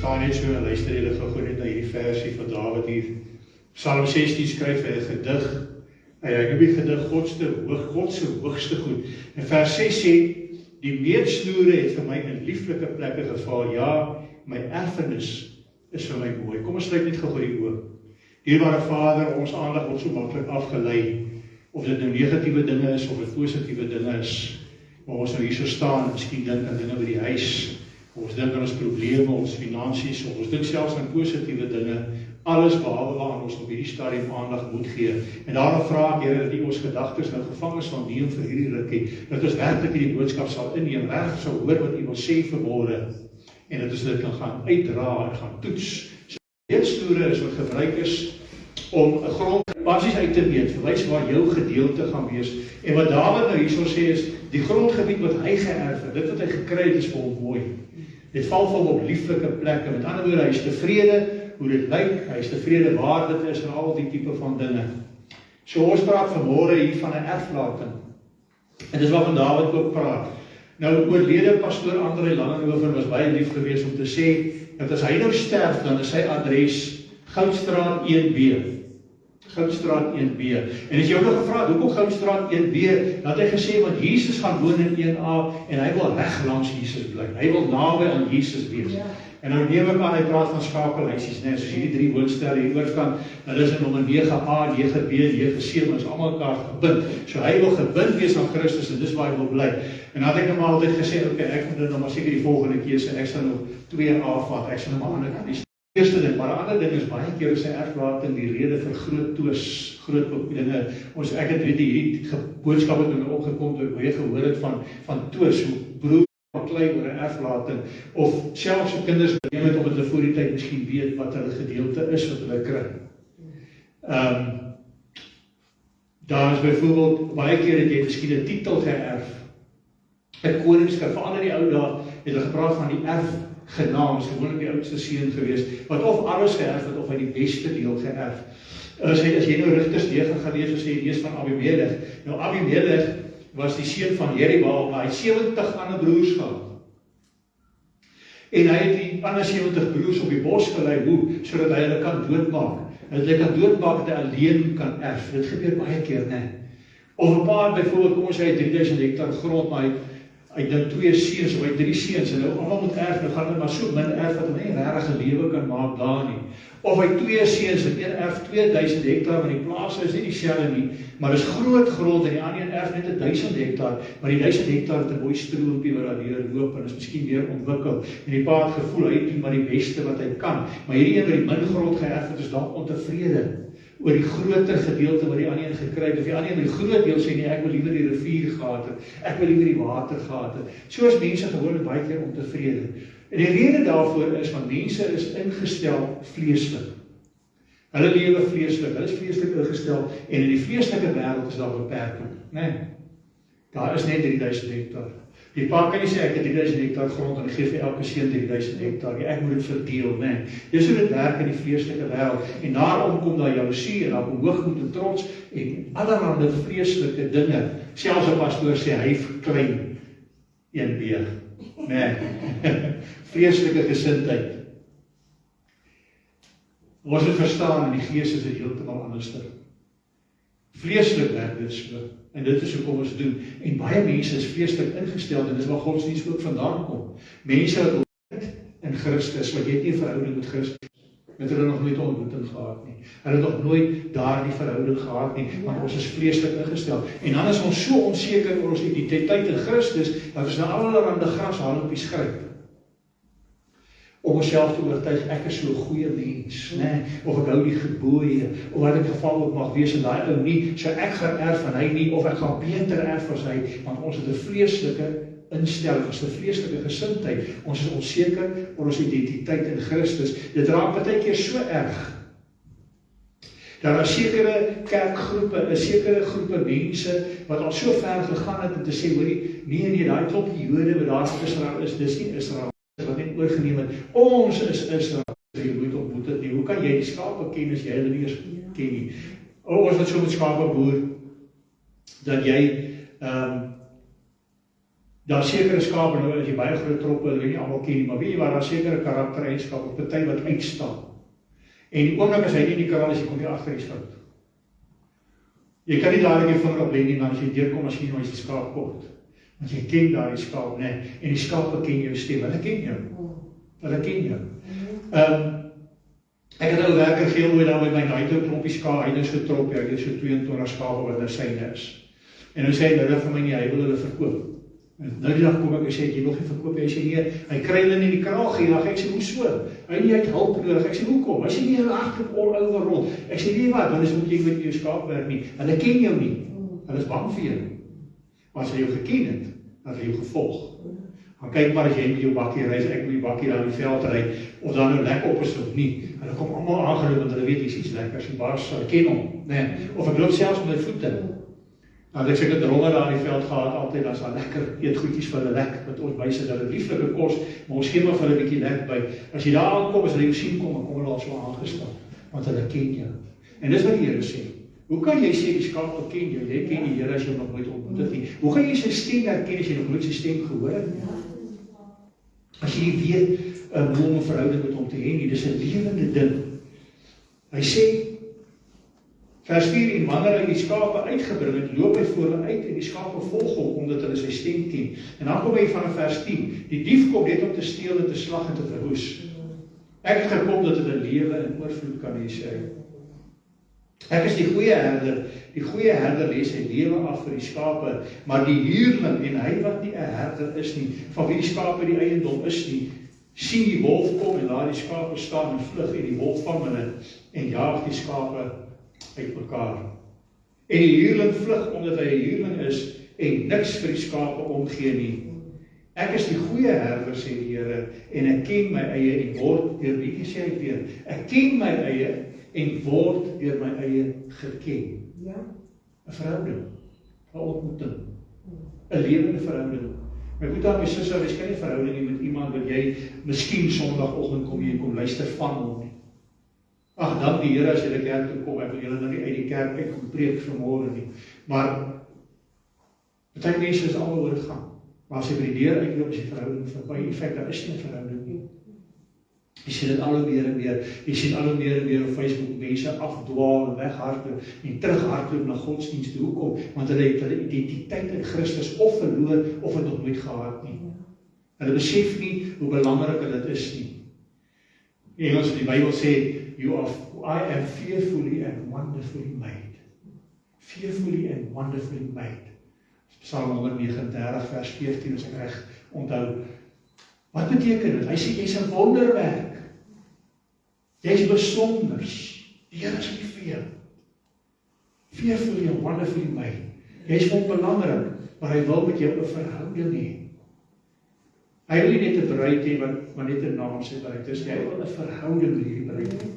staan net so en luister julle gou net na hierdie versie van Dawid hier. Psalm 16 skryf hy 'n gedig. Hy noem die gedig God se hoogste goed. En vers 6 sê, die meetsnoere het vir my in lieflike plekke geval. Ja, my erfenis is vir my mooi. Kom ons sluit net gou die oë. Dierbare Vader, ons aandag word so maklik afgelei, of dit nou negatiewe dinge is, of dit positiewe dinge is, waar ons nou hier so staan, en miskien dink aan dinge by die huis, of ons dink aan ons probleme, ons finansies, of ons dink selfs aan positiewe dinge, alles behalwe waaraan ons op hierdie stadium aandag moet gee. En daarom vra ek, Here, dat U ons gedagtes nou gevang is van neem vir hierdie rukkie, dat ons werklik hierdie boodskap sal inneem, regtig sal hoor wat U wil sê vanmôre, en dat ons dit kan gaan uitdra en gaan toets. Meetsnoere is wat gebruik is om 'n grond basies uit te meet, verwys waar jou gedeelte gaan wees. En wat Dawid nou hierso sê is, die grondgebied wat hy geërf het, dit wat hy gekry het is vir hom mooi. Dit val vir hom op lieflike plekke. Met ander woorde, hy is tevrede hoe dit lyk, hy is tevrede waar dit is en al die tipe van dinge. So ons praat vanmôre hier van 'n erflating. En dis waarvan Dawid ook praat. Nou, oorlede pastoor André Langenhoven was baie lief geweest om te sê, dat as hy nou sterf, dan is sy adres Goudstraat 1B. Goudstraat 1B. En as jy ook nog gevra, hoekom Goudstraat 1B? Dan het hy gesê, want Jesus gaan woon in 1A, en hy wil reg langs Jesus bly. Hy wil naby aan Jesus wees. Ja. En nou neem ek aan, hy praat van skakelhuisies, né? Soos hierdie 3 woonstelle hier oorkant, hulle is in nommer 9A, 9B, 9C, ons almal mekaar gebind. So hy wil gebind wees aan Christus, en dis waar hy wil bly. En dan het ek nou maar altyd gesê, okay, ek moet nou maar seker die volgende keer sê, ek sal nou 2A vat, ek sal nou maar ander kant die eerste ding, maar 'n ander ding is baie keer sy erflating die rede vir groot twis, groot dinge. Ek het weet hierdie boodskap het nou opgekom toe ek baie gehoor het van twis, hoe broer klei oor 'n erflating, of selfs se kinders neem het om dit voor die tyd miskien weet wat hulle gedeelte is wat hulle kry. Daar is byvoorbeeld baie keer dat jy miskien 'n titel geërf, 'n koningskap, veral in die ou dae het hulle gepraat van die erfgenaam, gewoonlik die oudste seun gewees, wat of alles geërf het of hy die beste deel geërf. As jy nou Rigters 9 gaan lees, sê lees van Abimelech. Nou Abimelech was die seun van Jerubbaal, maar hy het 70 ander broers gehad. En hy het die ander 70 broers op die bos gelei, hoe? Sodat hy hulle kan doodmaak. En hy kan doodmaak dat hy alleen kan erf. Dit gebeur baie keer, né? Of 'n paar byvoorbeeld, kom ons sê hy het 3000 hektar grond, maar hy het nou 2 seuns of hy het 3 seuns en nou almal moet erf, nou gaan hulle maar so min erf dat hulle nie regtig 'n lewe kan maak daar nie. Of hy 2 seuns en een erf 2000 hektar, maar die plase is nie dieselfde nie, maar is groot grond en die ander een erf net 1000 hektar, maar die 1000 hektar het 'n mooi stroompie wat daar deur loop en is miskien meer ontwikkel. En die pa het gevoel hy doen maar die beste wat hy kan, maar hierdie een wat die min grond geërf het is dalk ontevrede oor die groter gedeelte wat die ander een gekry het, of die ander een met die groot deel sê nee, ek wil liewer die rivier gehad het, ek wil liewer die water gehad het. So is mense gewoonlik baie keer ontevrede. En die rede daarvoor is, want mense is ingestel vleeslik. Hulle lewe vleeslik, hulle is vleeslik ingestel, en in die vleeslike wêreld is daar beperking, né? Daar is net 3000 hektar. Die pa kan nie sê ek het 3000 hektar grond en ek gee vir elke seun 3000 hektar. Ek moet dit verdeel, né? Dis hoe dit werk in die vleeslike wêreld. En daarom kom daar jaloesie en daar kom hoogmoed en trots en allerlei vleeslike dinge. Selfs 'n pastoor sê hy verklein 1B, né? Vleeslike gesindheid. Ons moet verstaan, in die gees is dit heeltemal anderster. Vleeslik werk dit so, en dit is hoekom ons doen. En baie mense is vleeslik ingestel, en dit is waar godsdienst ook vandaan kom. Mense wat ontmoet in Christus, wat jy het nie 'n verhouding met Christus, met hulle nog nooit 'n ontmoeting gehad nie. Hulle het nog nooit daardie verhouding gehad nie, want ons is vleeslik ingestel. En dan is ons so onseker oor ons identiteit in Christus, dat ons nou allerhande grashalmpies gryp. Om onsself te oortuig, ek is so 'n goeie mens, né? Of ek hou die gebooie, of wat in geval ook mag wees en daai ou nie, so ek gaan erf en hy nie, of ek gaan beter erf as hy, want ons het 'n vleeslike instelling, ons het 'n vleeslike gesindheid, ons is onseker oor ons identiteit in Christus. Dit raak baie keer so erg. Daar is sekere kerkgroepe, 'n sekere groepe mense wat al so ver gegaan het om te sê, hoorie, nee, daai klop Jode wat daar in Israel is, dis nie Israel wat net oorgeneem het. Ons is Israel, jy moet ontmoet het nie. Hoe kan jy die skape ken as jy hulle nie eens ken nie? Ons wat so met skape boer, dat jy Daar sekere skape, nou as jy baie groot troppe, hulle weet nie almal ken nie, maar weet jy waar daar sekere karaktereienskappe, party wat uitstaan. En die oomblik as hy nie in die kraal is, jy kom nie agter die fout. Jy kan nie dadelik jou vinger op lê nie, maar as jy deurkom, as jy nie die skaap kort. Want jy ken daar die skaap, nee, en die skape ken jou stem, hulle ken jou. Hulle ken jou. Ek het nou werker geel ooit daar met my naaito klompie skaap, hy het so trop, hy het so 22 skape wat nou syne is. En nou sê hulle vir my nie, hy wil hulle verkoop. En nou die dag kom ek en sê, jy nog nie verkoop, hy sê nie, hy kry hulle in die kraal geenag, ek sê, hoe so? Hy het hulp nodig, ek sê, hoekom? Hy sê nie, hulle agterop all over rond. Ek sê, nie wat, want is moet jy met jou skaap werk nie. Hulle ken jou nie, hulle is bang vir jou. Maar as hy jou geken het, dan het hy jou gevolg. Dan kyk maar as jy met jou bakkie reis, ek met die bakkie daar in die veld ry, of daar nou lek op is of nie. Hulle kom allemaal aangeloop, want hulle weet, jy is iets lekkers, die baas, hulle ken hom. Nee. Of ek loop selfs met my voete. Nou, as ek het dronger daar in die veld gehad, altyd, as daar lekker eetgoedjies vir hulle lek, wat ons wys het, hulle lieflike kos, maar ons gee maar vir hulle 'n bietjie lek by. As jy daar aankom, as hulle jou sien kom, dan kom hulle al so aangestap, want hulle ken jou. En dis wat die Here sê. Hoe kan jy sê die skape ken jou? Jy ken die Here as jy nog nooit ontmoet het nie. Hoe gaan jy sy stem herken as jy nog nooit sy stem gehoor het nie? As jy nie weet hoe om 'n verhouding met hom te hê nie, dis 'n lewende ding. Hy sê, vers 4, en wanneer hy die skape uitgebring het, loop hy voor hulle uit en die skape volg hom, omdat hulle sy stem ken. En dan kom hy van vers 10, die dief kom net om te steel en te slag en te verwoes. Ek het gekom dat hulle lewe in oorvloed kan hê, sê hy. Ek is die goeie herder lê sy lewe af vir die skape, maar die huurling en hy wat nie 'n herder is nie, van wie die skape die eiendom is nie, sien die wolf kom en laat die skape staan en vlug en die wolf vang hulle en jaag die skape uit mekaar. En die huurling vlug omdat hy 'n huurling is en niks vir die skape omgee nie. Ek is die goeie herder, sê die Here, en ek ken my eie en word deur wie sê hy weer? Ek ken my eie en word deur my eie geken. Ja. 'n verhouding, 'n ontmoeting, 'n lewende verhouding. My broer en my suster, jy kan nie 'n verhouding hê met iemand wat jy miskien Sondagoggend kom jy kom luister van hom nie. Ag, dank die Here as jy die kerk toe kom, ek wil julle nou nie uit die kerk uit kom preek vanmôre nie. Maar baie mense is al oor dit gaan. Maar as jy by die deur uitloop, is die verhouding verby. In feite, daar is nie 'n verhouding nie. Jy sien dit al hoe meer en meer. Jy sien al hoe meer en meer op Facebook mense afdwaal, weghardloop en terughardloop na godsdienste. Hoekom? Want hulle het hulle identiteit in Christus of verloor of het nog nooit gehad nie. Hulle besef nie hoe belangrik dit is nie. In Engels die Bybel sê, I am fearfully and wonderfully made. Fearfully and wonderfully made. Psalm 139 vers 14 as ek reg onthou. Wat beteken dit? Hy sê jy's 'n wonderwerk. Jy's besonders. Die Here is lief vir jou. Fearfully and wonderfully made. Jy's onbelangrik, maar hy wil met jou 'n verhouding hê. Hy wil nie net 'n bruid hê wat net 'n naam sê bruid is, hy wil 'n verhouding met hierdie bruid hê.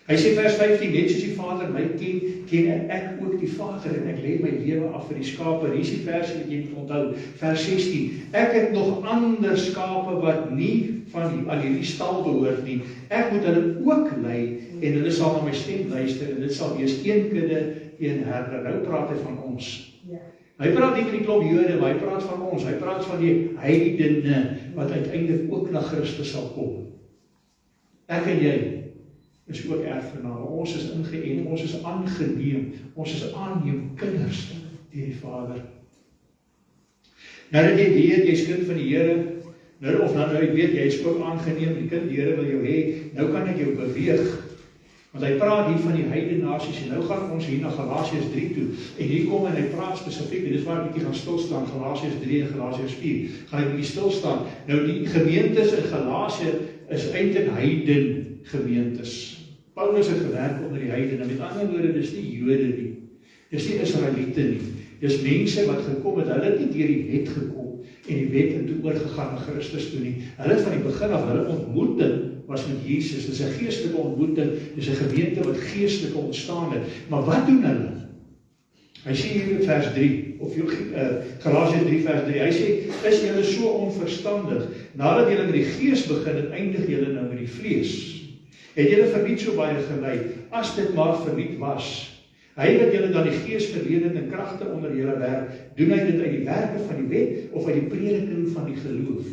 Hy sê vers 15, net soos die Vader my ken ek ook die Vader en ek lê my lewe af vir die skape. Hier is die vers wat jy moet onthou, vers 16. Ek het nog ander skape wat nie aan hierdie stal behoort nie. Ek moet hulle ook lei en hulle sal na my stem luister en dit sal wees een kudde, een herder. Nou praat hy van ons. Ja. Hy praat nie van die klomp Jode, maar hy praat van ons. Hy praat van die heidene wat uiteindelik ook na Christus sal kom. Ek en jy is ook erfgename. Ons is ingeënt, ons is aangeneem, ons is aanneem kinders deur die Vader. Nou dat jy weet, jy is kind van die Here, of nou jy weet, jy is ook aangeneem, die kind die Here wil jou hê, nou kan ek jou beweeg. Want hy praat hier van die heidene nasies, en nou gaan ons hier na Galasiërs 3 toe, en hier kom en hy praat spesifiek, en dit is waar ek bietjie gaan stilstaan, Galasiërs 3 en Galasiërs 4, gaan ek bietjie stilstaan. Nou die gemeentes in Galasië is eintlik heiden gemeentes. Paulus het gewerk onder die heidene, met ander woorde, dis nie Jode nie, dis nie Israeliete nie, dis mense wat gekom het, hulle het nie deur die wet gekom, en die wet het toe oorgegaan na Christus toe nie, hulle het van die begin af, hulle ontmoeting was met Jesus, dis 'n geestelike ontmoeting, dis 'n gemeente wat geestelike ontstaan het, maar wat doen hulle? Hy sê hier in vers 3, of Galasiërs 3 vers 3, hy sê, is julle so onverstandig, nadat julle met die gees begin het, eindig julle nou met die vlees. Het julle verniet so baie gelei, as dit maar verniet was. Hy wat julle dan die Gees verleen het en kragte onder julle werk, doen hy dit uit die werke van die wet of uit die prediking van die geloof?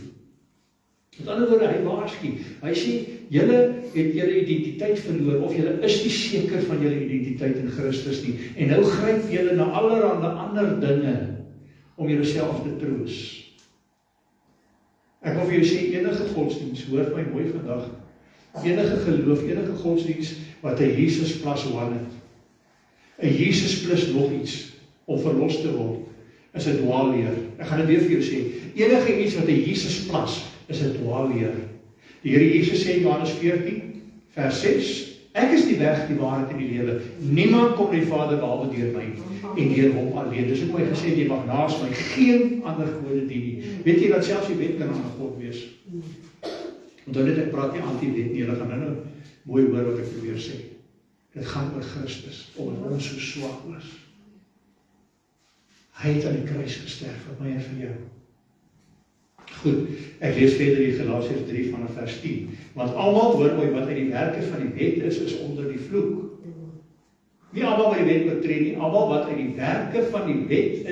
Met ander woorde, hy waarsku. Hy sê, julle het julle identiteit verloor of julle is nie seker van julle identiteit in Christus nie. En nou gryp julle na allerhande ander dinge om julleself te troos. Ek wil vir jou sê, enige godsdienst, hoor my mooi vandag, enige geloof, enige godsdienst wat 'n Jesus plus one het, 'n Jesus plus nog iets om verlos te word, is 'n dwaalleer. Ek gaan dit weer vir jou sê, enige iets wat 'n Jesus plus is 'n dwaalleer. Die Here Jesus sê in Johannes 14, vers 6, ek is die weg, die waarheid en die lewe. Niemand kom na die Vader behalwe deur my en deur hom alleen. Dis hoekom hy gesê het, jy mag naas my geen ander gode dien nie. Weet jy dat selfs die wet kan aan God wees? Onthou net, ek praat nie anti-wet nie, julle gaan nou mooi hoor wat ek probeer sê. Dit gaan oor Christus, omdat ons so swak was. Hy het aan die kruis gesterf vir my en vir jou. Goed, ek lees verder in Galasiërs 3 vanaf vers 10. Want almal, hoor mooi, wat uit die werke van die wet is onder die vloek. Nie almal wat die wet oortree nie, almal wat uit die werke van die wet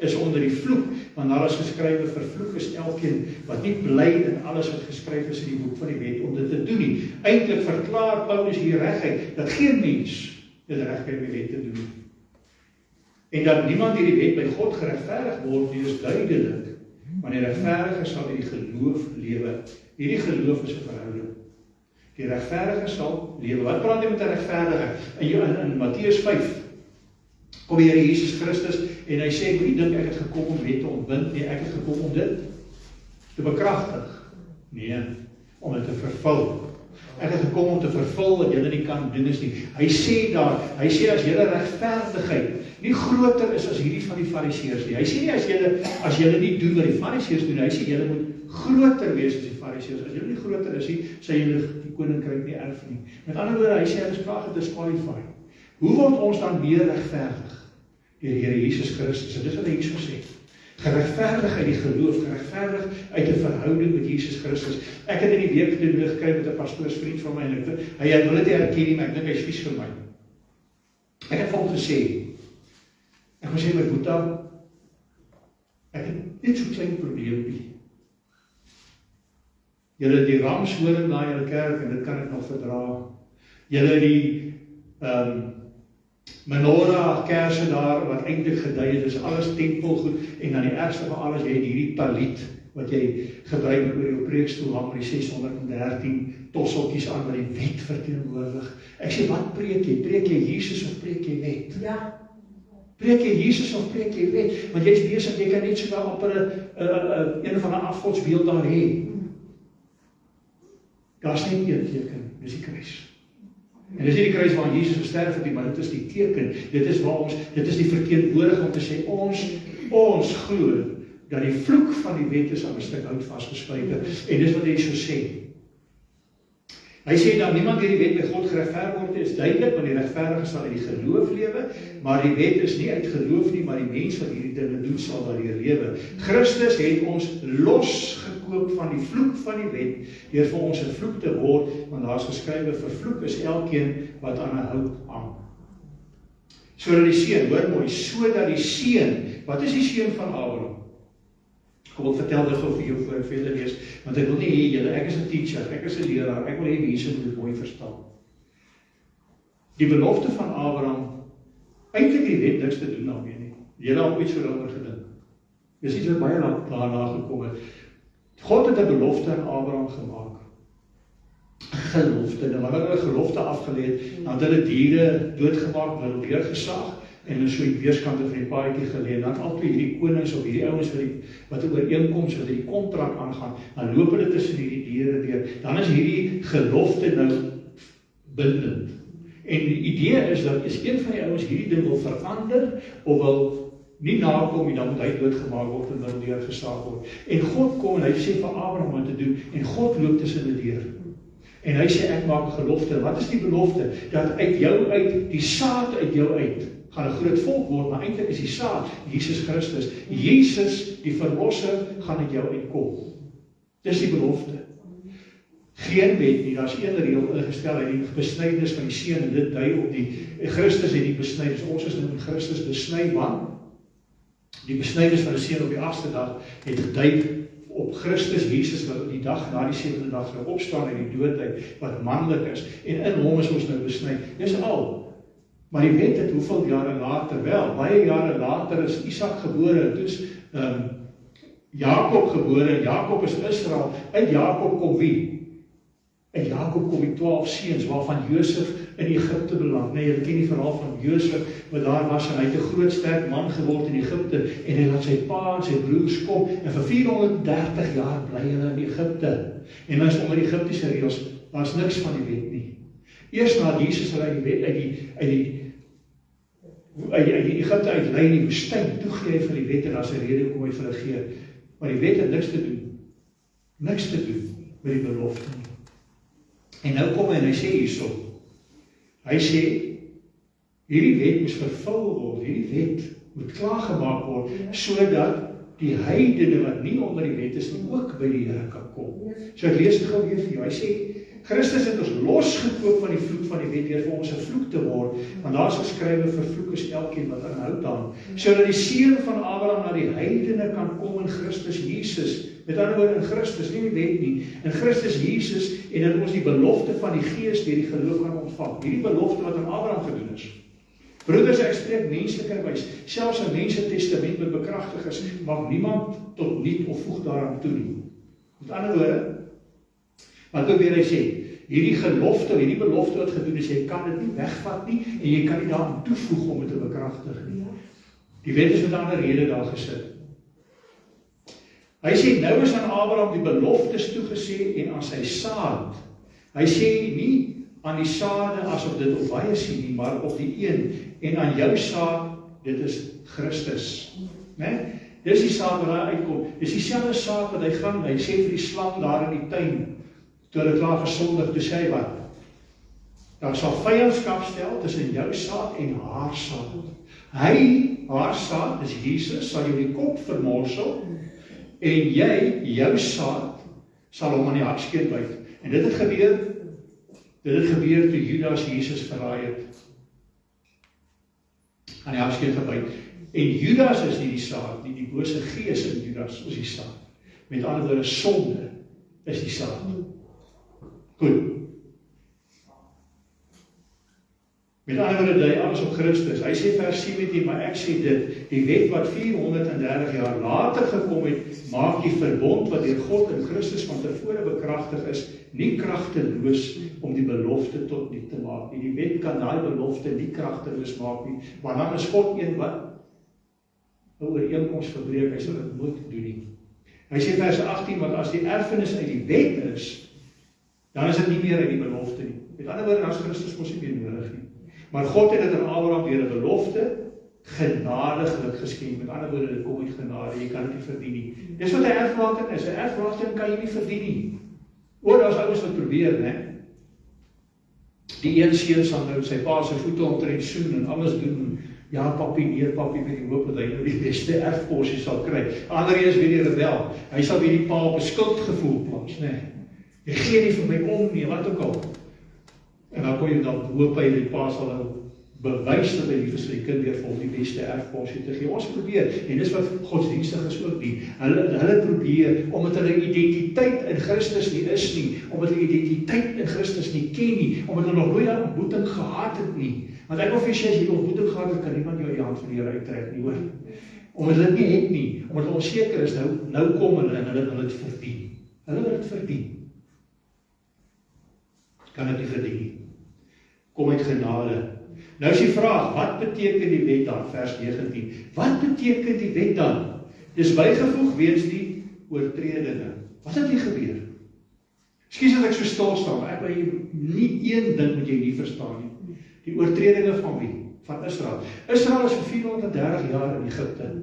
is onder die vloek. Want daar is geskrywe, vervloek is elkeen wat nie bly in alles wat geskryf is in die boek van die wet om dit te doen nie. Eintlik verklaar Paulus hier reguit dat geen mens dit reg kry om die wet te doen nie. En dat niemand deur die wet by God geregverdig word nie, is duidelik. Want die regverdige sal uit die geloof lewe. Hierdie geloof is 'n verhouding. Die regverdige sal lewe. Wat praat hy met 'n regverdige? In Matteus 5 kom die Here Jesus Christus en hy sê, moenie dink ek het gekom om wet te ontbind nie, ek het gekom om dit te bekragtig. Nee, om dit te vervul. Ek het gekom om te vervul wat julle nie kan doen is nie. Hy sê as julle regverdigheid nie groter is as hierdie van die Fariseërs nie. Hy sê nie as julle nie doen wat die Fariseërs doen, hy sê julle moet groter wees as die Fariseërs. As julle nie groter is nie, sal julle die koninkryk nie erf nie. Met ander woorde, hy sê hulle is klaar gedisqualified. Hoe word ons dan meer regverdig? Deur die Here Jesus Christus. En dis wat hy hier so sê. Geregverdig uit die geloof, geregverdig uit 'n verhouding met Jesus Christus. Ek het in die week te doen gekry met 'n pastoorsvriend van my en hy wil dit erken nie, maar ek dink hy is vies vir my. Ek het vir hom gesê, ek sê my Boeta, ek het net so klein probleempie. Julle die ramshoring na julle kerk en dit kan ek nog verdra. Julle die menorah kerse daar wat eintlik gedui het, is alles tempelgoed en dan die ergste van alles, jy het hierdie talit wat jy gebruik oor jou preekstoel hang met die 613 tosseltjies aan wat die wet verteenwoordig. Ek sê, wat preek jy? Preek jy Jesus of preek jy wet? Ja. Preek jy Jesus of preek jy wet? Want jy is besig, jy kan net so wel op een van 'n afgodsbeeld daar hê. Daar is net een teken, dis die kruis. En dis nie die kruis waar Jesus gesterf het nie, maar dit is die teken. Dit is die verteenwoordiging om te sê, ons glo dat die vloek van die wet is aan 'n stuk hout vasgespijker. En dis wat hy so sê. Hy sê dat niemand deur die wet by God geregverdig word, is duidelik, want die regverdige sal uit die geloof lewe, maar die wet is nie uit geloof nie, maar die mens wat hierdie dinge doen sal daardeur lewe. Christus het ons losgekoop van die vloek van die wet, deur vir ons 'n vloek te word, want daar is geskrywe, vervloek is elkeen wat aan 'n hout hang. Sodat die seun, hoor mooi, sodat die seun, wat is die seun van Abraham? Kom ek vertel dit gou vir jou voor ek verder lees, want ek wil nie hê julle, ek is 'n teacher, ek is 'n leraar, ek wil hê mense moet dit mooi verstaan. Die belofte van Abraham, eintlik die wet niks te doen daarmee nie. Julle het ooit so daaroor gedink. Dis iets wat baie lank daarna gekom het. God het 'n belofte aan Abraham gemaak. Gelofte, en wanneer hulle gelofte afgelê het, dan het hulle diere doodgemaak, hulle deurgesaag, en hulle so die weerskante van die paadjie gelê, en dan al twee hierdie konings of hierdie ouens wat 'n ooreenkoms wat hierdie kontrak aangaan, dan loop hulle tussen hierdie diere deur, dan is hierdie gelofte nou bindend. En die idee is dat as een van die ouens hierdie ding wil verander, of wil nie nakom nie, dan moet hy doodgemaak word en dan deurgesaag word. En God kom en hy sê vir Abraham wat te doen, en God loop tussen die deur. En hy sê, ek maak 'n gelofte. Wat is die belofte? Dat uit jou uit, die saad uit jou uit, gaan 'n groot volk word, maar eintlik is die saad Jesus Christus. Jesus, die verlosser, gaan uit jou uitkom. Dis die belofte. geen wet nie, daar is een reël ingestel uit die besnydenis van die seun en dit dui op die Christus en die besnydenis. Ons is nou met Christus besny, want die besnydenis van die seun op die 8ste dag het gedui op Christus Jesus wat die dag na die 7de dag sou opstaan uit die dood uit, wat manlik is, en in hom is ons nou besny. Dis al. Maar die wet het hoeveel jare later wel, baie jare later is Isak gebore, toe is Jakob gebore, Jakob is Israel, uit Jakob kom wie? Uit Jakob kom die 12 seuns, waarvan Josef in Egipte beland. Nee, jy ken die verhaal van Josef, wat daar was, en hy het 'n groot sterk man geword in Egipte, en hy laat sy pa en sy broers kom, en vir 430 jaar bly hulle in Egipte. En dan is onder die Egiptiese reëls, daar is niks van die wet nie. Eers na Jesus hulle uit die wet, uit die Egipte uitlei in die woestyn, toe gee hy vir die wet, en daar is 'n rede hoekom hy vir hulle gee. Maar die wet het niks te doen met die belofte nie. En nou kom hy en hy sê hierso, hy sê, hierdie wet moes vervul word, hierdie wet moet klaargemaak word, sodat die heidene wat nie onder die wet is, ook by die Here kan kom. So ek lees dit gou weer vir jou, hy sê, Christus het ons losgekoop van die vloek van die wet, deur vir ons 'n vloek te word, want daar is geskrywe, vervloek is elkeen wat aanhou daaraan, sodat die seun van Abraham na die heidene kan kom in Christus Jesus. Met ander woorde, in Christus, nie die wet nie, in Christus Jesus, en dat ons die belofte van die Gees deur die geloof kan ontvang. Hierdie belofte wat aan Abraham gedoen is. Broeders, ek spreek menslikerwys, selfs 'n Mense Testament met bekragtig is, maak niemand tot niet of voeg daaraan toe nie. Met ander woorde, wat probeer hy sê, hierdie belofte wat gedoen is, jy kan dit nie wegvat nie, en jy kan nie daaraan toevoeg om dit te bekragtig nie. Die wet is met 'n ander rede daar gesit. Hy sê, nou is aan Abraham die beloftes toegesê en aan sy saad. Hy sê nie aan die saade asof dit op baie sien nie, maar op die een, en aan jou saad, dit is Christus. Nee? Dis die saad wat daar uitkom. Dis dieselfde saad wat hy sê vir die slang daar in die tuin, toe hulle klaar gesondig, toe sê hy wat? Daar sal vyandskap stel tussen jou saad en haar saad. Haar saad, dis Jesus, sal jou die kop vermorsel, en jy, jou saad, sal hom aan die hakskeen byt. En dit het gebeur toe Judas Jesus verraai het. Aan die hakskeen gebyt. En Judas is nie die saad, nie die bose gees in Judas is die saad. Met ander woorde, sonde is die saad. Goed. Met ander woorde, dui alles op Christus. Hy sê vers 17, maar ek sê dit, die wet wat 430 jaar later gekom het, maak die verbond wat deur God in Christus van tevore bekragtig is, nie kragteloos om die belofte tot niet te maak nie. Die wet kan daai belofte nie kragteloos maak nie, maar dan is God een wat 'n ooreenkoms verbreek, hy sal dit nooit doen nie. Hy sê vers 18, want as die erfenis uit die wet is, dan is dit nie meer uit die belofte nie. Met ander woorde, as Christus mos nie meer nodig nie. Maar God het dit aan Abraham deur 'n belofte genadiglik geskenk. Met ander woorde, dit kom uit genade, jy kan dit nie verdien nie. Dis wat 'n erflating is. 'n Erflating kan jy nie verdien nie. Daar's ouens wat probeer, né? Die een seun sal nou sy pa se voete omtrent soen en alles doen. Ja, papi, nee, papi, met die hoop dat hy nou die beste erfporsie sal kry. Ander een is weer die rebel. Hy sal weer die pa op 'n skuldgevoel plaas, né? Jy gee nie vir my om nie, wat ook al. En dan kon jy dan hoop hy die pa sal nou bewys dat hy lief is vir die kind weer vir hom die beste erfporsie te gee. Ons probeer, en dis wat godsdienstiges ook doen. Hulle probeer, omdat hulle identiteit in Christus nie is nie, omdat hulle identiteit in Christus nie ken nie, omdat hulle nog nooit 'n ontmoeting gehad het nie. Want ek wil vir jy, as jy 'n ontmoeting gehad het, kan niemand jou die hand van die Here uittrek nie, hoor. Omdat hulle dit nie het nie, omdat hulle onseker is, nou kom hulle en hulle wil dit verdien. Hulle wil dit verdien. Kan dit nie verdien nie. Kom uit genade. Nou is die vraag, wat beteken die wet dan? Vers 19. Wat beteken die wet dan? Dis bygevoeg weens die oortredinge. Wat het hier gebeur? Ekskuus dat ek so stil staan, ek wil nie een ding moet jy nie verstaan nie. Die oortredinge van wie? Van Israel. Israel is vir 430 jaar in Egipte.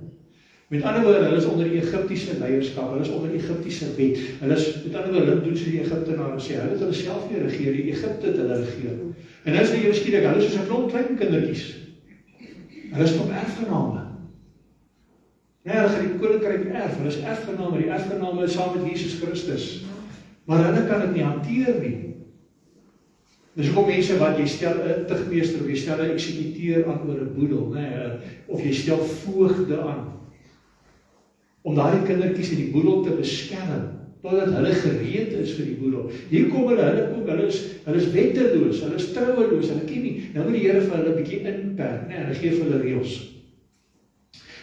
Met ander woorde, hulle is onder die Egiptiese leierskap, hulle is onder die Egiptiese wet. Hulle is, met ander woorde, hulle doen so die Egiptenare sê, hulle het hulle self nie regeer, die Egipte het hulle regeer. En nou is die skielik, hulle is soos 'n klomp klein kindertjies. Hulle is op erfgename. Nee, hulle gaan die koninkryk erf, hulle is erfgename, die erfgename is saam met Jesus Christus. maar hulle kan dit nie hanteer nie. Dis ook mense wat jy stel 'n tugmeester of jy stel 'n eksekuteur aan oor 'n boedel, of jy stel voogde aan, om daai kindertjies in die boedel te beskerm, totdat hulle gereed is vir die boedel. Hier kom hulle is wetteloos, hulle is trouweloos, hulle ken nie. Nou moet die Here vir hulle 'n bietjie inperk, hulle gee vir hulle reëls.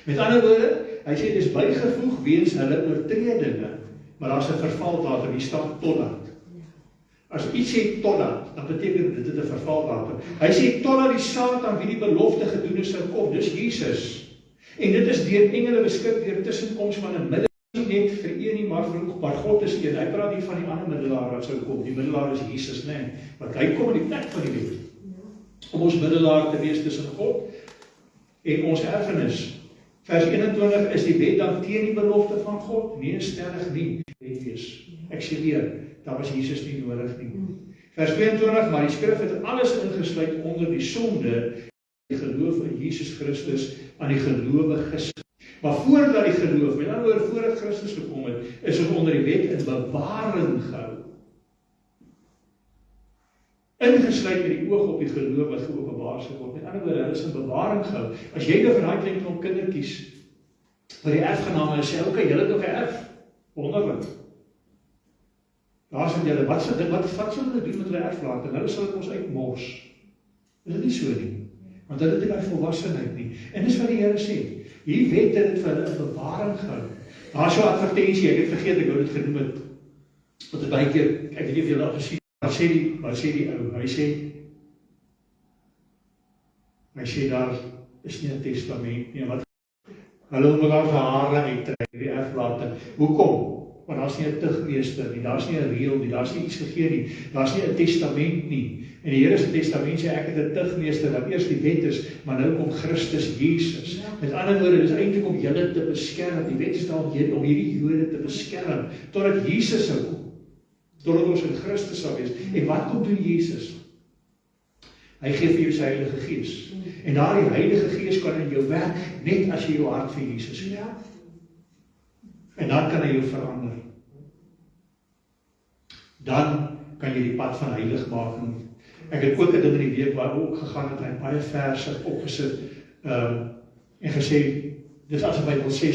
Met ander woorde, hy sê dis bygevoeg weens hulle oortredinge, maar daar's 'n vervaldatum, hier staan totdat. As iets sê totdat, dan beteken dit 'n vervaldatum. Hy sê totdat die saad aan wie die belofte gedoen is sou kom, dis Jesus. En dit is deur engele beskik deur tussenkoms van 'n middelaar, nie net vir een nie, maar God is een. Hy praat hier van die ander middelaar wat sou kom. Die middelaar is Jesus, want hy kom in die plek van die wet. Om ons middelaar te wees tussen God en ons erfenis. Vers 21 is die wet dan teen die belofte van God? Nee, stellig nie. Ek sê weer, daar was Jesus nie nodig nie. Vers 22, maar die skrif het alles ingesluit onder die sonde, die geloof in Jesus Christus aan die gelowiges. Maar voordat die geloof, met ander woorde voordat Christus gekom het, is ons onder die wet in bewaring gehou. Ingesluit met die oog op die geloof wat geopenbaar sal word. Met ander woorde, hulle is in bewaring gehou. As jy nou vir daai klein klomp kindertjies vir die erfgename sê, okay, julle het nog 'n erf, wonderlik. Daar sê julle, wat sal hulle doen met hulle erflater? Hulle sal dit ons uitmors. Is dit nie so nie? Want hulle het nie by volwassenheid nie. En dis wat die Here sê. Hier wet dit vir hulle in bewaring gehou. Daar is so 'n advertensie, ek het vergeet ek wou dit genoem het. Want dit baie keer, ek weet nie of julle al gesien het, wat sê die ou? Hy sê daar is nie 'n testament nie. Wat hulle wil mekaar se hare uittrek, die erflater. Hoekom? Want daar's nie 'n tugmeester nie, daar's nie 'n reël nie, daar's nie iets gegee nie, daar's nie 'n testament nie. En die Here se testament sê ek het 'n tugmeester wat eers die wet is, maar nou kom Christus Jesus. Met ander woorde, dis eintlik om julle te beskerm. Die wet is daar om hierdie Jode te beskerm totdat Jesus sou kom. Totdat ons in Christus sal wees. En wat kom doen Jesus? Hy gee vir jou sy Heilige Gees. En daardie Heilige Gees kan in jou werk net as jy jou hart vir Jesus gee. En dan kan hy jou verander. Dan kan jy die pad van heiligmaking. Ek het ook 'n ding in die week waar ook gegaan het en baie verse opgesit en gesê, dis asof hy wil sê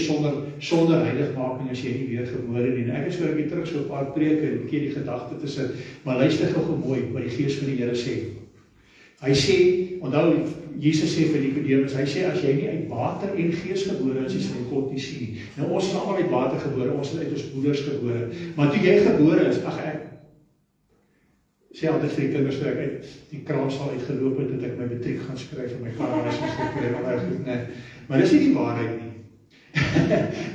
sonder heiligmaking as jy nie weergebore nie. En ek het so 'n bietjie terug so 'n paar preke en 'n bietjie die gedagte tussen, maar luister gou mooi wat die Gees van die Here sê. Hy sê, onthou Jesus sê vir Nikodemus, hy sê as jy nie uit water en gees gebore is, sal jy God nie sien nie. Nou ons is almal uit water gebore, ons is uit ons moeders gebore. Maar toe jy gebore is, ek sê altyd vir die kinders toe ek uit die kraamsaal uitgeloop het, het ek my matriek gaan skryf en my kaartjies gekry, maar dis nie die waarheid nie.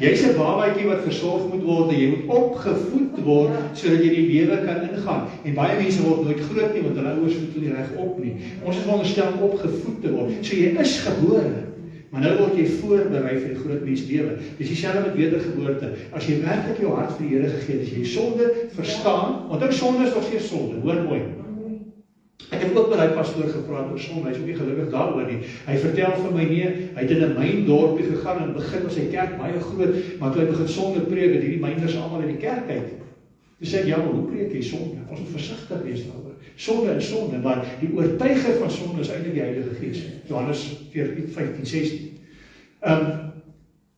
Jy's 'n babatjie wat versorg moet word en jy moet opgevoed word sodat jy die lewe kan ingaan. En baie mense word nooit groot nie want hulle ouers voed hulle nie reg op nie. Ons is veronderstel om opgevoed te word. So jy is gebore, maar nou word jy voorberei vir die groot mens lewe. Dis dieselfde met wedergeboorte. As jy werklik jou hart vir die Here gegee het, as jy sonde verstaan, want sonde is nog steeds sonde, hoor mooi. Ek het ook met hy pastoor gepraat oor sonde, hy is ook nie gelukkig daaroor nie. Hy vertel vir my hy het in 'n myndorpie gegaan en begin was sy kerk baie groot, maar toe hy begin sonde preek, het hierdie mynders almal uit die kerk uit. Toe sê ek, ja, maar hoe preek jy sonde? Ons moet versigtig wees daaroor. Sonde is sonde, maar die oortuiger van sonde is eintlik die Heilige Gees. Johannes 14:15-16.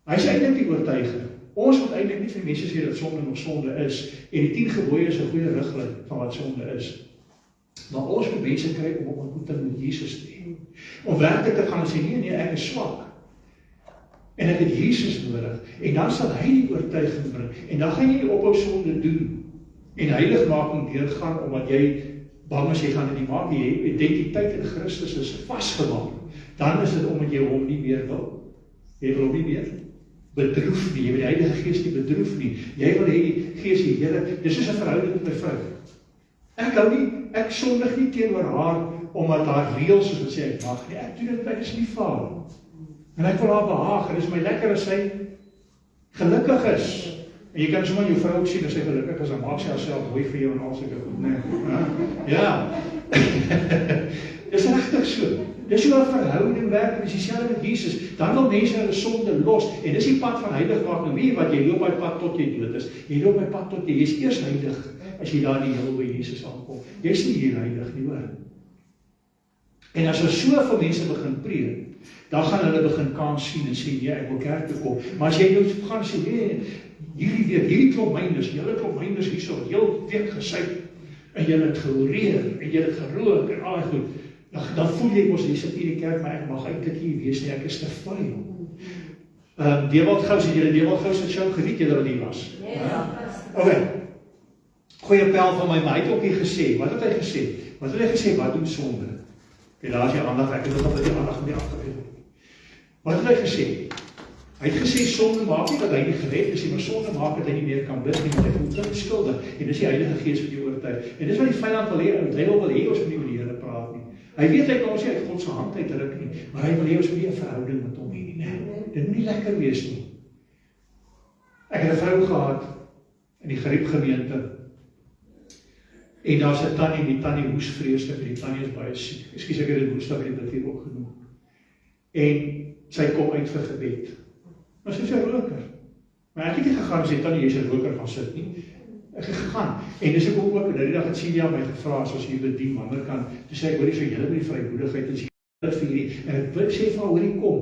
Hy is eintlik die oortuiger. Ons moet eintlik nie vir mense sê dat sonde nog sonde is, en die 10 gebooie is 'n goeie riglyn van wat sonde is. Maar ons moet mense kry om 'n ontmoeting met Jesus te hê. Om werklik te gaan sê, nee, ek is swak. En ek het Jesus nodig. En dan sal hy die oortuiging bring. En dan gaan jy die ophou sonde doen. En heiligmaking deurgaan, omdat jy bang as jy gaan in die maak, jy identiteit in Christus is vasgemaak. Dan is dit omdat jy hom nie meer wil. Jy wil hom nie meer bedroef nie. Jy wil die Heilige Gees nie bedroef nie. Jy wil hê die Gees die Here. Dis soos 'n verhouding met my vrou. Ek sondig nie teenoor haar, omdat haar reëls soos wat sê ek mag nie. Ek doen dit uit is lief vir haar. En ek wil haar behaag, en dit is my lekker as sy gelukkig is. En jy kan sommer jou vrou ook sien as sy gelukkig is, dan maak sy haarself mooi vir jou en al sulke goed, nee. Ja. Dis regtig so. Dis hoe 'n verhouding werk, en dis dieselfde met Jesus. Dan wil mense hulle sonde los, en dis die pad van heilig maak. Nou weet jy wat, jy loop by pad tot jy dood is. Jy loop by pad tot jy is eers heilig, as jy daar in die hemel by Jesus aankom. Jy is nie hier heilig nie, hoor. En as ons so vir mense begin preek, dan gaan hulle begin kans sien en sê, ja, ek wil kerk toe kom. Maar as jy nou gaan sê, nee, hierdie klop mynders, julle klop mynders hierso, heel week gesuip, en julle het gehoreer, en julle het gerook, en al goed, dan voel jy mos, jy sit hier in die kerk, maar ek mag eintlik hier wees nie, ek is te vuil. Dewald Gous, het julle Dewald Gous het show geniet, julle wat hier was? Ja. Okay. Goeie pel van my, maar hy het ook hier gesê, wat het hy gesê? Wat doen sonde? En daar is jy aandag, ek het ook al die aandag mee afgeweer. Wat het hy gesê? Hy het gesê, sonde maak nie dat hy nie gered is, maar sonde maak dat hy nie meer kan bid nie, want hy voel te skuldig. En dis die Heilige Gees wat jy oortuig. En dis wat die vyand wil hê, hy wil hê ons moet nie met die Here praat nie. Hy weet hy kan ons nie uit God se hand uitruk nie, maar hy wil hê ons moet nie 'n verhouding met hom hê nie. Nee, dit moet nie lekker wees nie. Ek het 'n vrou gehad in die Geriep gemeente. En daar's 'n tannie, die tannie hoes vreeslik, die tannie is baie siek. Ekskuus, ek het dit woensdag in die hier ook genoem. En sy kom uit vir gebed. Maar sy is 'n roker. Maar ek het nie gegaan en sê, tannie, jy is 'n roker gaan sit nie. Ek het gegaan. En dis ek ook, en die dag het Celia my gevra, soos jy bedien, ander kan, toe sê ek, hoor jy, so jylle met die vrymoedigheid, en sy bid vir hierdie, en ek sê vir haar, hoor jy, kom.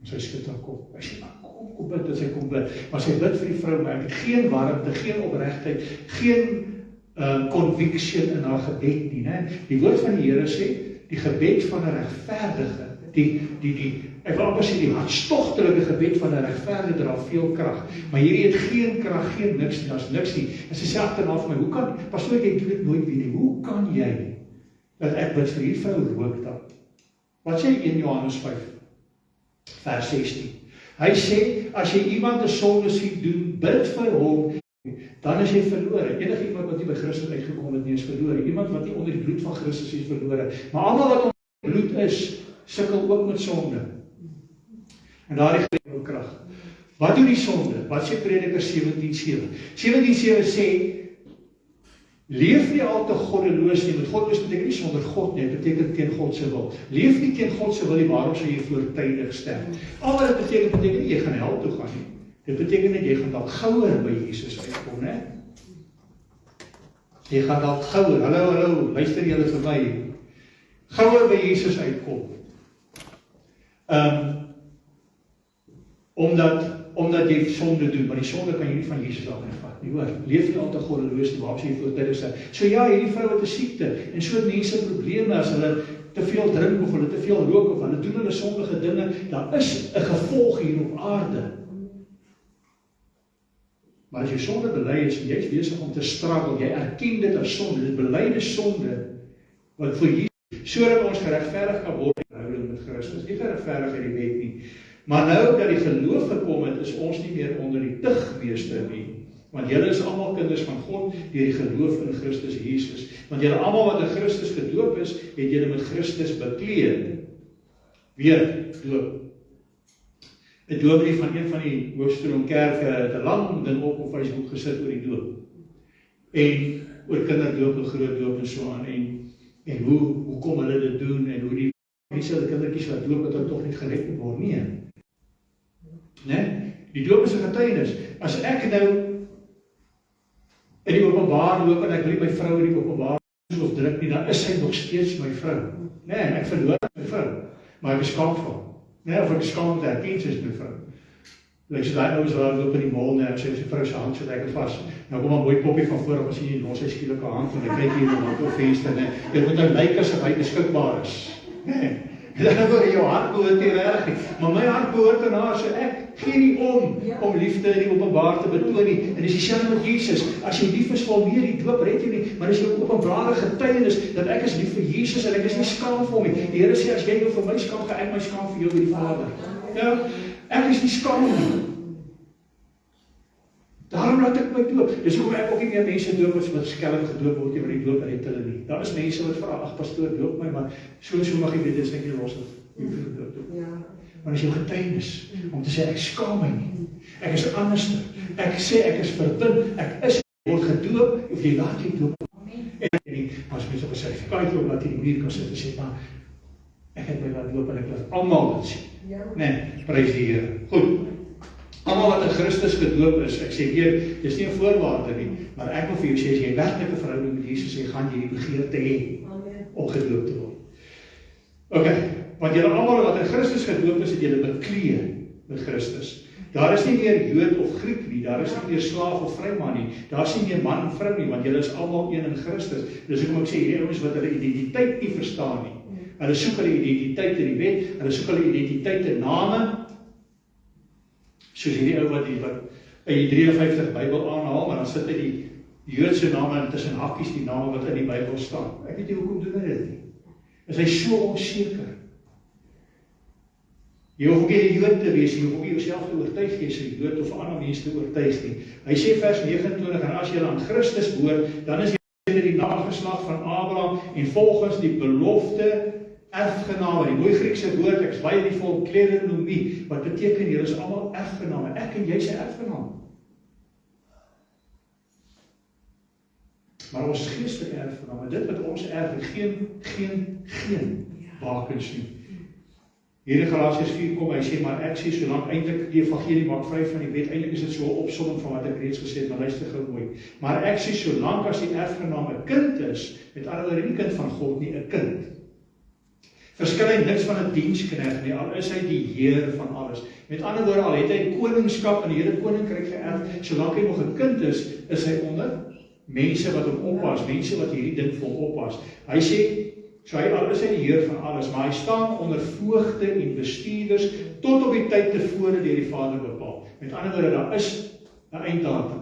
En sy skud haar kop. Ek sê, maar kom bid, en sy kom bid. Maar sy bid vir die vrou, maar ek het geen warmte, geen opregtheid, geen conviction in haar gebed nie, né? Die woord van die Here sê, die gebed van 'n regverdige, ek wil amper sê, die hartstogtelike gebed van 'n regverdige dra veel krag, maar hierdie het geen krag, geen niks nie, daar's niks nie. En sy sê agterna vir my, hoe kan, pastoor, ek doen dit nooit weer nie, hoe kan jy, dat ek bid vir hierdie vrou rook dan? Wat sê 1 Johannes 5, vers 16? Hy sê, as jy iemand 'n sonde sien doen, bid vir hom, dan is jy verlore. Enige iemand wat nie by Christus uitgekom het nie is verlore. Iemand wat nie onder die bloed van Christus is verlore. Maar almal wat onder die bloed is, sukkel ook met sonde. En daardie geef krag. Wat doen die sonde? Wat sê Prediker 17:7? 17:7 sê, leef nie al te goddeloos nie. Met goddeloos beteken nie sonder God nie, beteken teen God se wil. Leef nie teen God se wil nie, waarom sou jy voortydig sterf? Al wat dit beteken nie jy gaan hel toe gaan nie. Dit beteken dat jy gaan dalk gouer by Jesus uitkom, né? Jy gaan dalk gouer, hallo, luister julle vir my, gouer by Jesus uitkom. Omdat jy sonde doen, maar die sonde kan jy nie van Jesus af vat nie, hoor. Leef nie al te goddeloos nie, waarom sê jy voortydig sterf? So ja, hierdie vrou het 'n siekte, en so mense probleme as hulle te veel drink, of hulle te veel rook, of hulle doen hulle sondige dinge, daar is 'n gevolg hier op aarde. Maar as jy sonde bely is, en jy is besig om te struggle, jy erken dit as sonde, dit belyde sonde, wat vir Jesus, sodat ons geregverdig kan word in verhouding met Christus, nie geregverdig uit die wet nie. Maar nou dat die geloof gekom het, is ons nie meer onder die tugmeester nie, want julle is almal kinders van God, deur die geloof in Christus Jesus. Want julle almal wat in Christus gedoop is, het julle met Christus bekleed. Weer doop. 'n dominee van een van die Hoofstroomkerke het 'n lang ding op Facebook gesit oor die doop. En oor kinderdoop en grootdoop en so aan, en hoe kom hulle dit doen, en hoe die mense hulle kindertjies wat doop het, tog nie gered moet word nie. Né? Die doop is 'n getuienis. As ek nou in die openbaar loop en ek wil my vrou in die openbaar of druk nie, dan is sy nog steeds my vrou. Né? Ek verloor my vrou, maar ek is skaam vir hom. Nee, of ek skaam te herken, sy is my vrou. Like so daai ouens waar loop in die mall, en sy vrou se hand so lekker vas. Nou kom 'n mooi poppie van voor, of as jy los hy skielike hand, en ek kyk hier in die venster, en dit moet nou lyk asof hy beskikbaar is. Nee, dan word jou hart behoort nie reg nie. Maar my hart behoort aan haar, so ek gee nie om liefde in die openbaar te betoon nie. En dis dieselfde met Jesus. As jy lief is vir meer, die doop red jou nie, maar dis jou openbare getuienis dat ek is lief vir Jesus en ek is nie skaam vir hom nie. Die Here sê, as jy nou vir my skaam, gaan ek my skaam vir jou by die Vader. Ja, ek is nie skaam nie. Daarom laat ek my doop. Dis hoekom ek ook nie meer mense doop wat skelm gedoop word, maar die doop red hulle nie. Daar is mense wat vra, ag pastoor, doop my, maar so mag jy weet, dis net nie los of jy doop. Ja. Maar dis jou getuienis om te sê ek skaam my nie. Ek is anderster. Ek sê ek is verbind. Ek is word gedoop of jy laat jy doop. En maar as mense op 'n sertifikaat loop, dat jy die muur kan sit en sê, maar ek het my laat loop en ek laat almal dit sien. Nee, prys die Here. Goed. Almal wat in Christus gedoop is, ek sê weer, dis nie 'n voorwaarde nie, maar ek wil vir jou sê, as jy werklik 'n verhouding met Jesus het, gaan jy die begeerte hê om gedoop te word. Okay, want julle almal wat in Christus gedoop is, het julle bekleed met Christus. Daar is nie meer Jood of Griek nie, daar is nie meer slaaf of vryman nie, daar is nie meer man en vrou nie, want julle is almal een in Christus. Dis hoekom ek sê, hierdie ouens wat hulle identiteit nie verstaan nie. Hulle soek hulle identiteit in die wet, hulle soek hulle identiteit in name, soos hierdie ou wat in die 53 Bybel aanhaal, maar dan sit hy die Joodse name tussen hakkies die name wat in die Bybel staan. Ek weet nie hoekom doen hy dit nie. Is hy so onseker? Jy hoef nie 'n Jood te wees, jy hoef nie jouself te oortuig jy is 'n Jood of ander mense te oortuig nie. Hy sê vers 29, en as jy aan Christus behoort, dan is jy die nageslag van Abraham en volgens die belofte erfgename. Die mooi Griekse woord, ek is baie lief vir kleronomie, wat beteken julle is almal erfgename. Ek en jy is 'n erfgenaam. Maar ons geestelike erfgename, dit wat ons erf, geen bakens nie. Hier in Galasiërs 4 kom, hy sê, maar ek sê, solank eintlik die evangelie maak vry van die wet, eintlik is dit so 'n opsomming van wat ek reeds gesê het, maar luister gou mooi. Maar ek sê, solank as die erfgenaam 'n kind is, met ander woorde nie kind van God nie, 'n kind, verskil hy niks van 'n diensknegt nie, al is hy die Heer van alles. Met ander woorde, al het hy koningskap in die hele koninkryk geërf, solank hy nog 'n kind is hy onder mense wat hom oppas, mense wat hierdie ding vir hom oppas. Hy sê, so al is hy die Heer van alles, maar hy staan onder voogde en bestuurders tot op die tyd tevore deur die Vader bepaal. Met ander woorde, daar is 'n einddatum.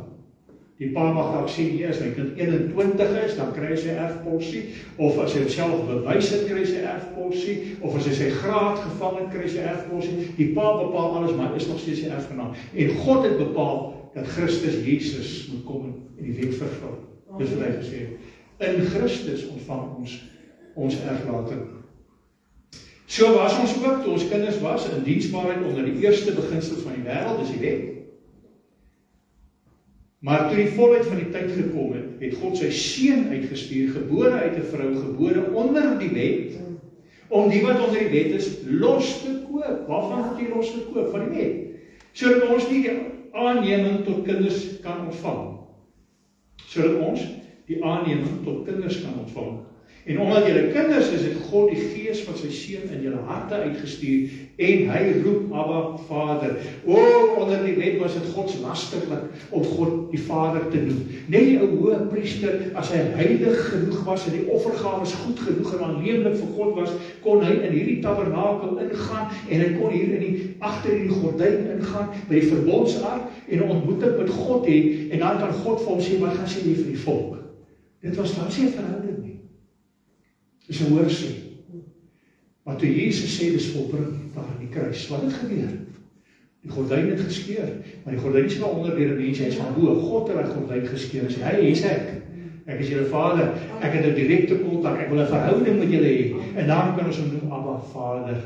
Die pa mag dalk sê, nee, as my kind 21 is, dan kry hy sy erfporsie, of as hy homself bewys het, kry hy sy erfporsie, of as hy sy graad gevang het, kry hy sy erfporsie. Die pa bepaal alles, maar hy is nog steeds sy erfgenaam. En God het bepaal dat Christus Jesus moet kom en die wet vervul. Dis wat hy gesê het. In Christus ontvang ons erflating. So was ons ook, toe ons kinders was, in diensbaarheid onder die eerste beginsel van die wêreld, dis die wet. Maar toe die volheid van die tyd gekom het, het God sy seun uitgestuur, gebore uit 'n vrou, gebore onder die wet, om die wat onder die wet is, los te koop. Waarvan word jy los te koop? Van die wet. Sodat ons nie die aanneming tot kinders kan ontvang. Sodat ons die aanneming tot kinders kan ontvang. En omdat julle kinders is, het God die gees van sy seun in julle harte uitgestuur, en hy roep Abba Vader. Onder die wet was dit godslasterlik om God die Vader te noem. Net die ou hoëpriester, as hy heilig genoeg was en die offergawes goed genoeg en aanneemlik vir God was, kon hy in hierdie tabernakel ingaan, en hy kon hier agter hierdie gordyn ingaan, by die verbondsark, en 'n ontmoeting met God hê, en dan kan God vir hom sê, wat gaan sê jy vir die volk? Dit was daar nie 'n verhouding nie. Dis 'n hoorsê. Maar toe Jesus sê, dis volbring daar aan die kruis, wat het gebeur? Die gordyn het geskeur, maar die gordyn is nie onder deur 'n mens, hy is van bo. God het die gordyn geskeur en sê, hy is ek. Ek is julle Vader, ek het 'n direkte kontak, ek wil 'n verhouding met julle hê. En daarom kan ons hom noem Abba Vader.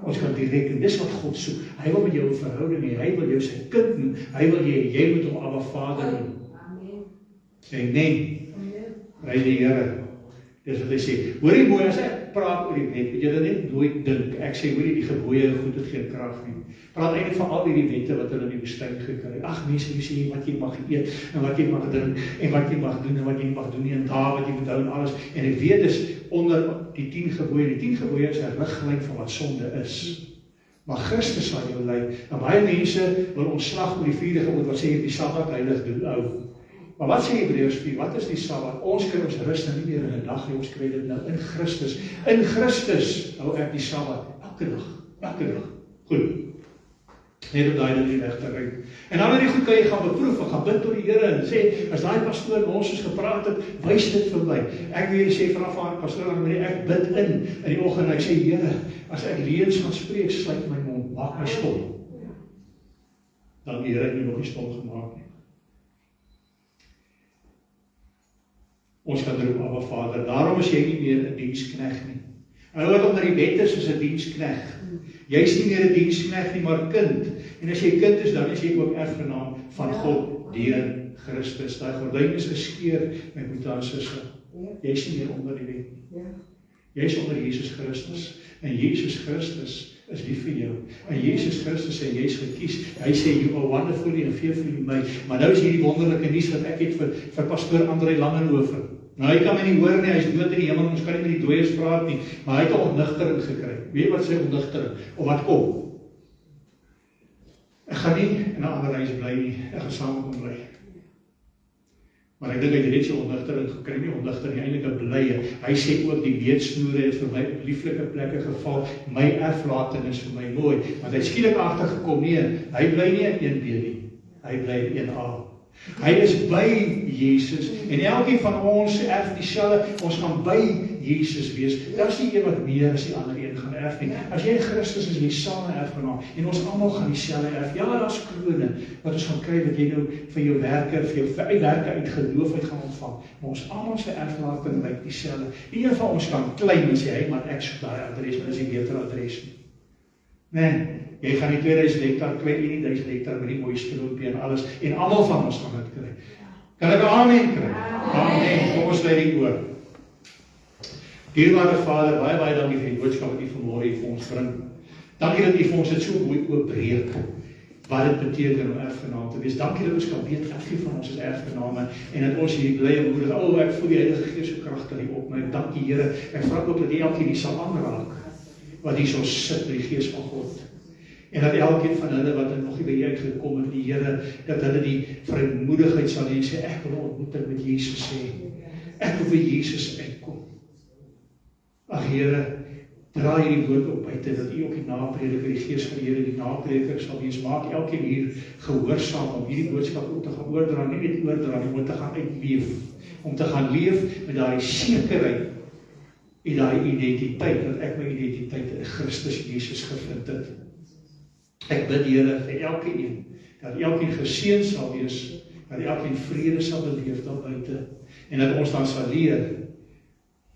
Ons kan direk, en dis wat God soek. Hy wil met jou 'n verhouding hê, hy wil jou sy kind noem, hy wil jy moet hom Abba Vader noem. Amen. Prys die Here. Dis wat hy sê. Hoorie mooi, as ek praat oor die wet, moet julle net nooit dink, ek sê hoorie die gebooie goed het geen krag nie. Praat eintlik van al die wette wat hulle in die woestyn gekry het. Ag mense, jy sê wat jy mag eet, en wat jy mag drink, en wat jy mag doen, en wat jy mag doen nie, en daar wat jy moet hou en alles. En ek weet dis onder die 10 gebooie. Die 10 gebooie is 'n riglyn van wat sonde is. Maar Christus sal jou lei. En baie mense wil ontslag oor die 4de gebod wat sê die Sabbat heilig doen hou. Maar wat sê Hebreërs 4? Wat is die Sabbat? Ons kry ons rus nou nie meer in 'n dag nie, ons kry dit nou in Christus. In Christus hou ek die Sabbat elke dag. Goed. Net op daai ding reg te ry. En dan met die goed kan jy gaan beproef en gaan bid tot die Here en sê, as daai pastoor ons soos gepraat het, wys dit vir my. Ek wil sê vanaf haar pastoor dan moet ek bid in die oggend en ek sê, Here, as ek leuns gaan spreek, sluit my mond, maak my stil. Dan die Here het my nog nie stil gemaak nie. Ons kan roep Abba Vader. Daarom is jy nie meer 'n diensknegt nie. En wat onder die wet is 'n diensknegt. Jy is nie meer 'n diensknegt nie, maar kind. En as jy kind is, dan is jy ook erfgenaam van God deur Christus. Daai gordyn is geskeur, my broers en susters. Jy is nie meer onder die wet nie. Ja. Jy is onder Jesus Christus. En Jesus Christus is lief vir jou. En Jesus Christus sê, jy is gekies. Hy sê, you are wonderfully and fearfully made. Maar nou is hierdie wonderlike nuus wat ek het vir pastoor André Langenhoven. Nou, hy kan my nie hoor nie, hy is dood in die hemel, ons kan nie met die dooies praat nie, maar hy het 'n ontnigtering gekry. Weet jy wat sy ontnigtering? Of wat kom? Ek gaan nie in 'n ander huis bly nie, ek gaan saam met hom bly. Maar ek dink hy het net so ontnigtering gekry, nie ontnigtering, eintlik 'n blye. Hy sê ook die weetsnoere het vir my op lieflike plekke geval, my erflating is vir my mooi, want hy het skielik agtergekom, nee, hy bly nie in 1B nie, hy bly in 1A. Hy is by Jesus, en elkeen van ons erf dieselfde, ons gaan by Jesus wees. Daar is nie een wat meer as die ander een gaan erf nie. As jy in Christus is, jy saam erfgenaam, en ons almal gaan dieselfde erf. Ja, daar is krone wat ons gaan kry, wat jy nou vir jou werke, vir jou werke uit geloof uit gaan ontvang. Maar ons almal se erflating lyk dieselfde. Die een van ons kan klein en sê, hey, maar ek soek daai adres, maar dis die beter adres nie. Nee, jy gaan die 2000 hektar kry, nie 1000 hektar met die mooi stroompie en alles, en almal van ons gaan dit kry. Kan ek 'n amen kry? Amen. Kom ons lê die oor. Dierbare Vader, baie dankie vir die boodskap wat U vanmôre hier vir ons bring. Dankie dat U vir ons dit so mooi oopbreek, wat dit beteken om erfgenaam te wees. Dankie dat ons kan weet, elkeen van ons is erfgename, en dat ons hierdie blye moedig, ek voel die Heilige Gees so kragtig hier op my. Dankie Here, ek vra ook dat U elkeen hier sal aanraak, wat hier so sit by die Gees van God. En dat elkeen van hulle wat nog nie by U uitgekom het, die Here, dat hulle die vrymoedigheid sal hê en sê, ek wil 'n ontmoeting met Jesus hê. Ek wil vir Jesus uitkom. Ag Here, draai hierdie woord op buite, dat U op die naprediker, die Gees van die Here, die naprediker sal wees. Maak elkeen hier gehoorsaam om hierdie boodskap ook te gaan oordra, nie net oordra, maar te gaan uitleef. Om te gaan leef met daai sekerheid en daai identiteit, dat ek my identiteit in Christus Jesus gevind het. Ek bid Here vir elkeen, dat elkeen geseën sal wees, dat elkeen vrede sal beleef daar buite, en dat ons dan sal leer,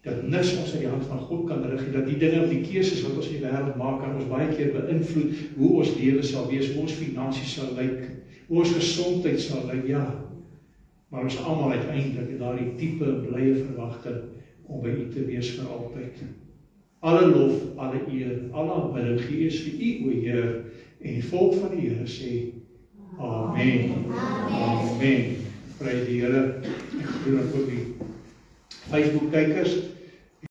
dat niks ons in die hand van God kan rig, dat die dinge, die keuses wat ons in die wêreld maak, kan ons baie keer beïnvloed, hoe ons lewe sal wees, hoe ons finansies sal lyk, hoe ons gesondheid sal lyk, ja, maar ons almal uiteindelik daardie diepe blye verwagting om by U te wees vir altyd. Alle lof, alle eer, alle aanbidding gee is vir U, o Heer, en die volk van die Here sê, Amen. Amen. Prys die Here. Ek groet ook die Facebook-kykers.